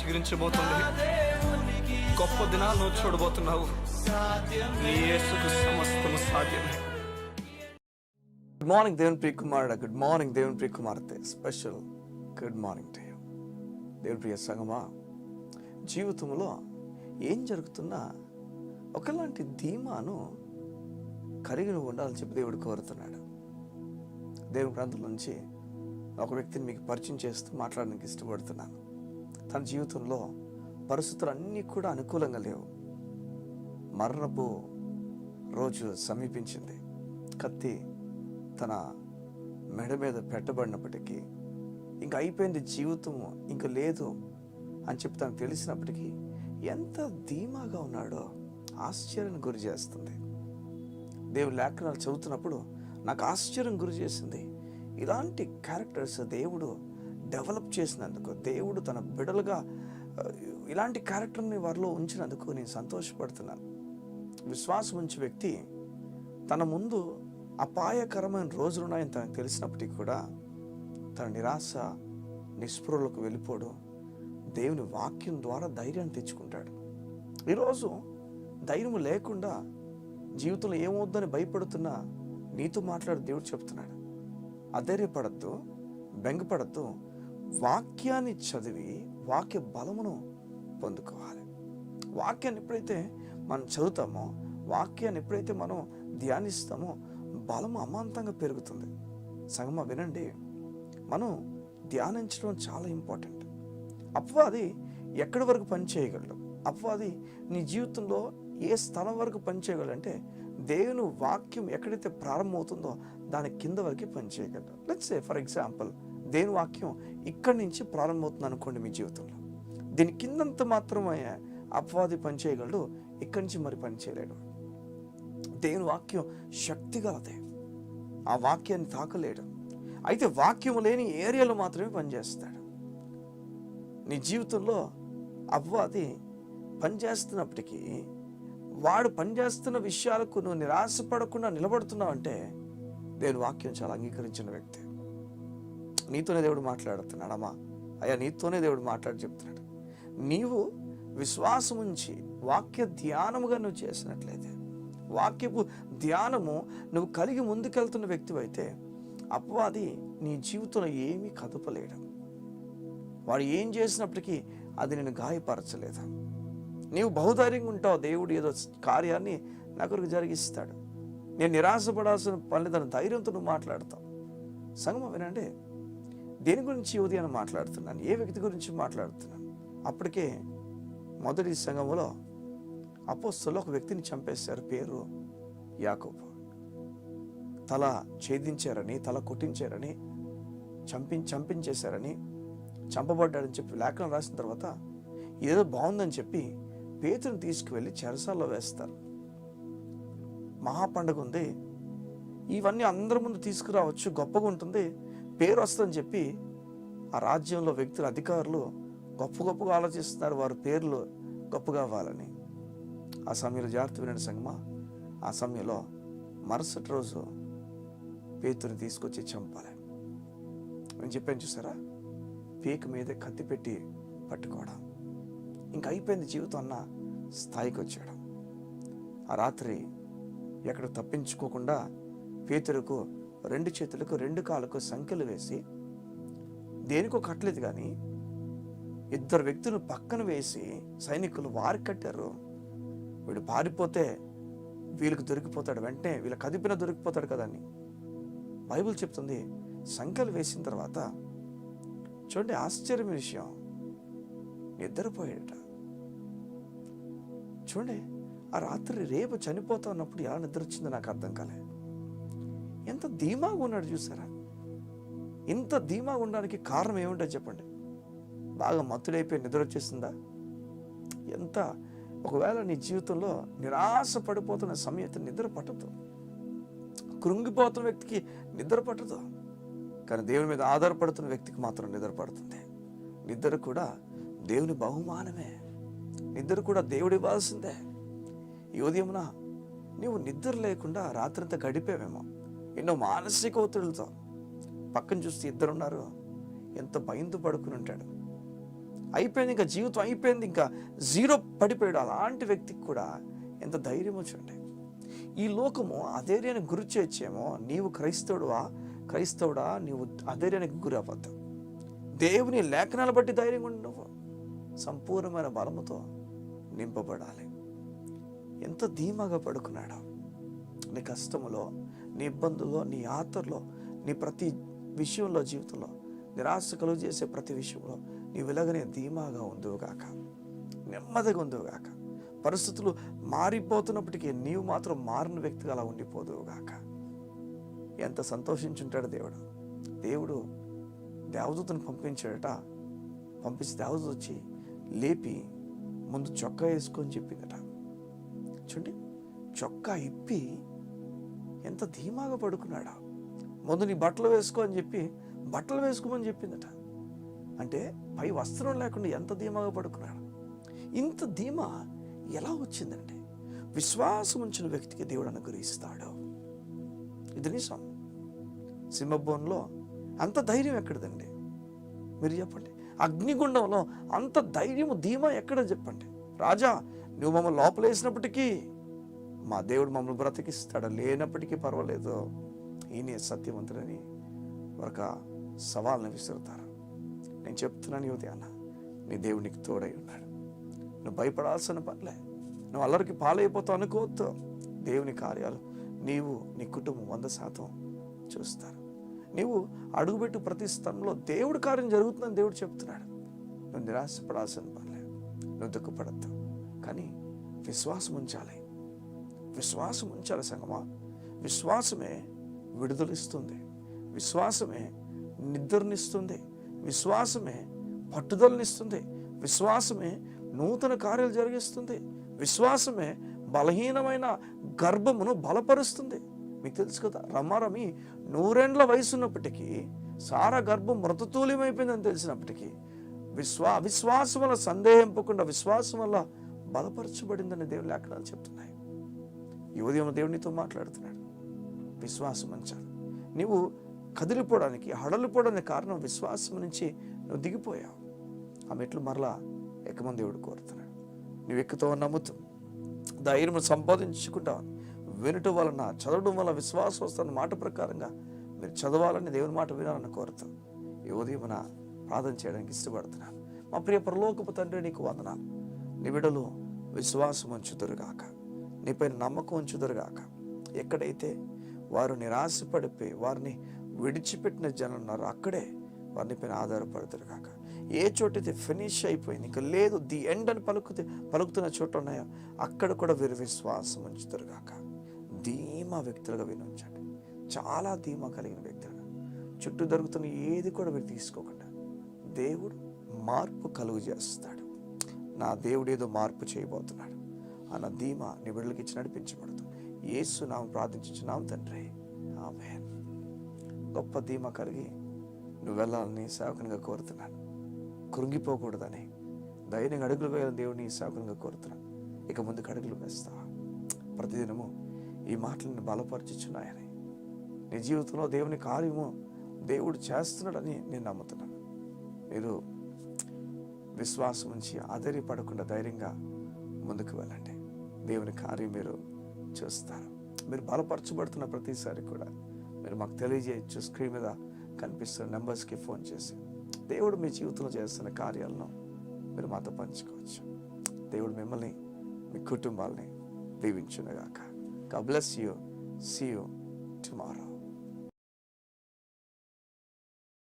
చిగురించబోతుంది. గొప్ప దినాలను చూడబోతున్నావు. నీ యేసుకు సమస్తము సాధ్యమే. గుడ్ మార్నింగ్ దేవుని ప్రియ కుమారుడా, గుడ్ మార్నింగ్ దేవుని ప్రియ కుమార్తె, special good morning to you. దేవుని ప్రియ సంగమా, జీవితంలో ఏం జరుగుతున్నా ఒకలాంటి ధీమాను కలిగి నువ్వు ఉండాలని చెప్పి దేవుడు కోరుతున్నాడు. దేవుని గ్రంథం నుంచి ఒక వ్యక్తిని మీకు పరిచయం చేస్తూ మాట్లాడడానికి ఇష్టపడుతున్నాను. తన జీవితంలో పరిస్థితులు అన్నీ కూడా అనుకూలంగా లేవు. మరణపు రోజు సమీపించింది. కత్తి తన మెడ మీద పెట్టబడినప్పటికీ, ఇంకా అయిపోయింది జీవితము, ఇంకా లేదు అని చెప్పి తనకు తెలిసినప్పటికీ ఎంత ధీమాగా ఉన్నాడో ఆశ్చర్యం గురి చేస్తుంది. దేవుని లేఖనాలు చదువుతున్నప్పుడు నాకు ఆశ్చర్యం గురి చేసింది. ఇలాంటి క్యారెక్టర్స్ దేవుడు డెవలప్ చేసినందుకు, దేవుడు తన బిడలుగా ఇలాంటి క్యారెక్టర్ని వారిలో ఉంచినందుకు నేను సంతోషపడుతున్నాను. విశ్వాసం ఉంచే వ్యక్తి తన ముందు అపాయకరమైన రోజులు ఉన్నాయని తనకు తెలిసినప్పటికీ కూడా తన నిరాశ నిస్పృహలకు వెళ్ళిపోడు. దేవుని వాక్యం ద్వారా ధైర్యాన్ని తెచ్చుకుంటాడు. ఈరోజు ధైర్యం లేకుండా జీవితంలో ఏమవుద్దని భయపడుతున్నా నీతో మాట్లాడి దేవుడు చెప్తున్నాడు, అధైర్యపడద్దు, బెంగపడద్దు. వాక్యాన్ని చదివి వాక్య బలమును పొందుకోవాలి. వాక్యాన్ని ఎప్పుడైతే మనం చదువుతామో, వాక్యాన్ని ఎప్పుడైతే మనం ధ్యానిస్తామో బలము అమాంతంగా పెరుగుతుంది. సంగమా వినండి, మనం ధ్యానించడం చాలా ఇంపార్టెంట్. అపవాది ఎక్కడి వరకు పని చేయగలడు? అపవాది నీ జీవితంలో ఏ స్థలం వరకు పని చేయగలంటే, దేవుని వాక్యం ఎక్కడైతే ప్రారంభమవుతుందో దాని కింద వరకు పని చేయగలడు. లెట్స్ సే ఫర్ ఎగ్జాంపుల్, దేవుని వాక్యం ఇక్కడి నుంచి ప్రారంభమవుతుంది అనుకోండి మీ జీవితంలో. దీని కిందంత మాత్రమే అపవాది పని చేయగలడు, ఇక్కడి నుంచి మరి పని చేయలేడు. దేవుని వాక్యం శక్తి గలదే, ఆ వాక్యాన్ని తాకలేడు. అయితే వాక్యం లేని ఏరియాలో మాత్రమే పనిచేస్తాడు. నీ జీవితంలో అపవాది పనిచేస్తున్నప్పటికీ వాడు పనిచేస్తున్న విషయాలకు నువ్వు నిరాశపడకుండా నిలబడుతున్నావు అంటే దేవుని వాక్యం చాలా అంగీకరించిన వ్యక్తి. నీతోనే దేవుడు మాట్లాడుతున్నాడు. అమ్మా అయ్యా, నీతోనే దేవుడు మాట్లాడి చెప్తున్నాడు. నీవు విశ్వాసం ఉంచి వాక్య ధ్యానముగా నువ్వు చేసినట్లయితే, వాక్యపు ధ్యానము నువ్వు కలిగి ముందుకెళ్తున్న వ్యక్తి అయితే అపవాది నీ జీవితంలో ఏమీ కదపలేడు. వాడు ఏం చేసినప్పటికీ అది నేను గాయపరచలేదు. నీవు బహుధైర్యంగా ఉంటావు. దేవుడు ఏదో కార్యాన్ని నా కొరకు జరిగిస్తాడు, నేను నిరాశపడాల్సిన పని లేదన్న ధైర్యంతో నువ్వు మాట్లాడతావు. సంగమం వినండి, దేని గురించి ఉదయం మాట్లాడుతున్నాను, ఏ వ్యక్తి గురించి మాట్లాడుతున్నాను? అప్పటికే మొదటి సంఘములో అపోస్తలులు ఒక వ్యక్తిని చంపేశారు. పేరు యాకోబు. తల ఛేదించారని, తల కొట్టించారని, చంపించేశారని, చంపబడ్డాడని చెప్పి లేఖనం రాసిన తర్వాత ఏదో బాగుందని చెప్పి పేతురుని తీసుకువెళ్ళి చెరసాల్లో వేస్తారు. మహాపండుగ ఉంది, ఇవన్నీ అందరి ముందు తీసుకురావచ్చు, గొప్పగా ఉంటుంది, పేరు వస్తుందని చెప్పి ఆ రాజ్యంలో వ్యక్తులు, అధికారులు గొప్పగా ఆలోచిస్తున్నారు, వారి పేర్లు గొప్పగా అవ్వాలని. ఆ సమయంలో జాగ్రత్త వినండి సంగమా, ఆ సమయంలో మరుసటి రోజు పేతురుని తీసుకొచ్చి చంపాలి. నేను చెప్పాను చూసారా, పీక మీదే కత్తి పెట్టి పట్టుకోవడం. ఇంకా అయిపోయింది జీవితం అన్న స్థాయికి వచ్చాడు. ఆ రాత్రి ఎక్కడ తప్పించుకోకుండా పేతురుకు 2 చేతులకు 2 కాళ్ళకు సంకెలు వేసి, దేనికో కట్టలేదు కానీ 2 వ్యక్తులు పక్కన వేసి సైనికులు వారి కట్టారు. వీడు పారిపోతే వీళ్ళకి దొరికిపోతాడు, వెంటనే వీళ్ళ కదిపిన దొరికిపోతాడు కదా అని బైబిల్ చెప్తుంది. సంకెలు వేసిన తర్వాత చూడండి, ఆశ్చర్యమైన విషయం, నిద్రపోయాడట. చూడండి, ఆ రాత్రి రేపు చనిపోతా ఉన్నప్పుడు ఎలా నిద్ర వచ్చిందో నాకు అర్థం కాలే. ఎంత ధీమాగా ఉన్నాడు చూసారా? ఇంత ధీమాగా ఉండడానికి కారణం ఏముంటుంది చెప్పండి? బాగా మత్తుడైపోయి నిద్ర వచ్చేసిందా? ఎంత ఒకవేళ నీ జీవితంలో నిరాశ పడిపోతున్న సమయత నిద్ర పట్టదు, కృంగిపోతున్న వ్యక్తికి నిద్ర పట్టదు, కానీ దేవుని మీద ఆధారపడుతున్న వ్యక్తికి మాత్రం నిద్ర పడుతుంది. నిద్ర కూడా దేవుని బహుమానమే, నిద్ర కూడా దేవుడు ఇవ్వాల్సిందే. ఈ ఉదయమున నీవు నిద్ర లేకుండా రాత్రంతా గడిపేవేమో, ఎన్నో మానసిక ఒత్తిడితో. పక్కన చూస్తే 2 ఉన్నారు, ఎంత భయంతో పడుకుని ఉంటాడు. అయిపోయింది, ఇంకా జీవితం అయిపోయింది, ఇంకా జీరో పడిపోయాడు, అలాంటి వ్యక్తికి కూడా ఎంత ధైర్యం వచ్చండి. ఈ లోకము అధైర్యానికి గురి చేయొచ్చేమో, నీవు క్రైస్తవుడా నీవు అధైర్యానికి గురి అవ్వద్దు. దేవుని లేఖనాలు బట్టి ధైర్యంగా ఉండి నువ్వు సంపూర్ణమైన బలముతో నింపబడాలి. ఎంత ధీమాగా పడుకున్నాడు. నీ కష్టములో, నీ ఇబ్బందుల్లో, నీ ఆతర్లో, నీ ప్రతి విషయంలో, జీవితంలో నిరాశ కలుగు చేసే ప్రతి విషయంలో నీవు ఇలాగనే ధీమాగా ఉందువుగాక, నెమ్మదిగా ఉందువుగాక. పరిస్థితులు మారిపోతున్నప్పటికీ నీవు మాత్రం మారిన వ్యక్తిగా అలా ఉండిపోదువుగాక. ఎంత సంతోషించుంటాడు దేవుడు దేవదూతను పంపించాడట. పంపించి దేవదూత వచ్చి లేపి ముందు చొక్కా వేసుకొని చెప్పిందట. చూడండి, చొక్కా ఇప్పి ఎంత ధీమాగా పడుకున్నాడా. ముందు నీ బట్టలు వేసుకో అని చెప్పి బట్టలు వేసుకోమని చెప్పిందట. అంటే పై వస్త్రం లేకుండా ఎంత ధీమాగా పడుకున్నాడు. ఇంత ధీమా ఎలా వచ్చిందంటే విశ్వాసం ఉంచిన వ్యక్తికి దేవుడు అనుగ్రహిస్తాడు. ఇది నిజం. సింహబోన్లో అంత ధైర్యం ఎక్కడదండి? మీరు చెప్పండి. అగ్నిగుండంలో అంత ధైర్యము ధీమా ఎక్కడ చెప్పండి? రాజా, నువ్వు మమ్మల్ని లోపలేసినప్పటికీ మా దేవుడు మమ్మల్ని బ్రతికిస్తాడు, లేనప్పటికీ పర్వాలేదు, ఈయనే సత్యవంతుడని ఒక సవాల్ని విసురుతారు. నేను చెప్తున్నాను యువతి అన్న, నీ దేవునికి తోడై ఉన్నాడు. నువ్వు భయపడాల్సిన పనిలే, నువ్వు అల్లరికి పాలైపోతావు అనుకోవద్దు. దేవుని కార్యాలు నీవు నీ కుటుంబం 100% చూస్తారు. నీవు అడుగుపెట్టు ప్రతి స్థలంలో దేవుడి కార్యం జరుగుతుందని దేవుడు చెప్తున్నాడు. నువ్వు నిరాశపడాల్సిన పనిలే, నువ్వు దుఃఖపడద్దు, కానీ విశ్వాసం ఉంచాలి. విశ్వాసం ఉంచాలి సంగమా. విశ్వాసమే విడుదలిస్తుంది, విశ్వాసమే నిద్రనిస్తుంది, విశ్వాసమే పట్టుదలనిస్తుంది, విశ్వాసమే నూతన కార్యాలు జరిగిస్తుంది, విశ్వాసమే బలహీనమైన గర్భమును బలపరుస్తుంది. మీకు తెలుసు కదా, రమారమి 100 ఏళ్ల వయసు ఉన్నప్పటికీ సారా గర్భం మృతతూల్యమైపోయిందని తెలిసినప్పటికీ విశ్వాసం వల్ల సందేహింపకుండా విశ్వాసం వల్ల బలపరచబడిందని దేవుని లేఖనాలు చెప్తున్నాయి. ఈ ఉదయం దేవునితో మాట్లాడుతున్నాడు. విశ్వాసం ఉంచాలి. నీవు కదిలిపోవడానికి, హడలిపోవడానికి కారణం విశ్వాసం నుంచి నువ్వు దిగిపోయావు. ఆ మెట్లు మరలా ఎక్కమని దేవుడు కోరుతున్నాడు. నువ్వు ఎక్కుతావు, నమ్ముతూ ధైర్యం సంపాదించుకుంటావు. వినటం వలన, చదవడం వల్ల విశ్వాసం వస్తున్న మాట ప్రకారంగా మీరు చదవాలని, దేవుని మాట వినాలని కోరుతూ ఈ ఉదయం ప్రార్థన చేయడానికి ఇష్టపడుతున్నాను. మా ప్రియ పరలోకపు తండ్రి, నీకు వందనాలు. నీ బిడ్డలు విశ్వాసం ఉంచుదురుగాక, నీపైన నమ్మకం ఉంచుదురుగాక. ఎక్కడైతే వారు నిరాశపడిపోయి వారిని విడిచిపెట్టిన జనం ఉన్నారు, అక్కడే వారిని పైన ఆధారపడుతురుగాక. ఏ చోటైతే ఫినిష్ అయిపోయింది, ఇంకా లేదు, ది ఎండ్ అని పలుకుతున్న చోట ఉన్నాయో అక్కడ కూడా వీరు విశ్వాసం ఉంచుతారుగాక. ధీమా వ్యక్తులుగా వినుంచండి. చాలా ధీమా కలిగిన వ్యక్తులుగా, చుట్టూ జరుగుతున్న ఏది కూడా వీరు తీసుకోకుండా దేవుడు మార్పు కలుగు చేస్తాడు. నా దేవుడు ఏదో మార్పు చేయబోతున్నాడు అన్న ధీమా నీ బిడ్డలకి ఇచ్చి నడిపించబడుతుంది. యేసు నామం ప్రార్థించుచున్నాం తండ్రి, ఆమేన్. గొప్ప ధీమా కలిగి నువ్వు వెళ్ళాలని సేవకునిగా కోరుతున్నాను. కృంగిపోకూడదని ధైర్యంగా అడుగులు వేయాలని దేవుడిని సేవకునిగా కోరుతున్నాను. ఇక ముందుకు అడుగులు వేస్తావా? ప్రతిదినము ఈ మాటలను బలపరచుచున్నాయని, నీ జీవితంలో దేవుని కార్యము దేవుడు చేస్తున్నాడని నేను నమ్ముతున్నాను. మీరు విశ్వాసం ఉంచి ఆధైర్యపడకుండా ధైర్యంగా ముందుకు వెళ్ళండి. దేవుని కార్యం మీరు చూస్తారు. మీరు బలపరచబడుతున్న ప్రతిసారి కూడా మీరు మాకు తెలియజేయచ్చు. స్క్రీన్ మీద కనిపిస్తున్న నెంబర్స్కి ఫోన్ చేసి దేవుడు మీ జీవితంలో చేస్తున్న కార్యాలను మీరు మాతో పంచుకోవచ్చు. దేవుడు మిమ్మల్ని, మీ కుటుంబాలని దీవించునుగాక. God bless you. See you tomorrow.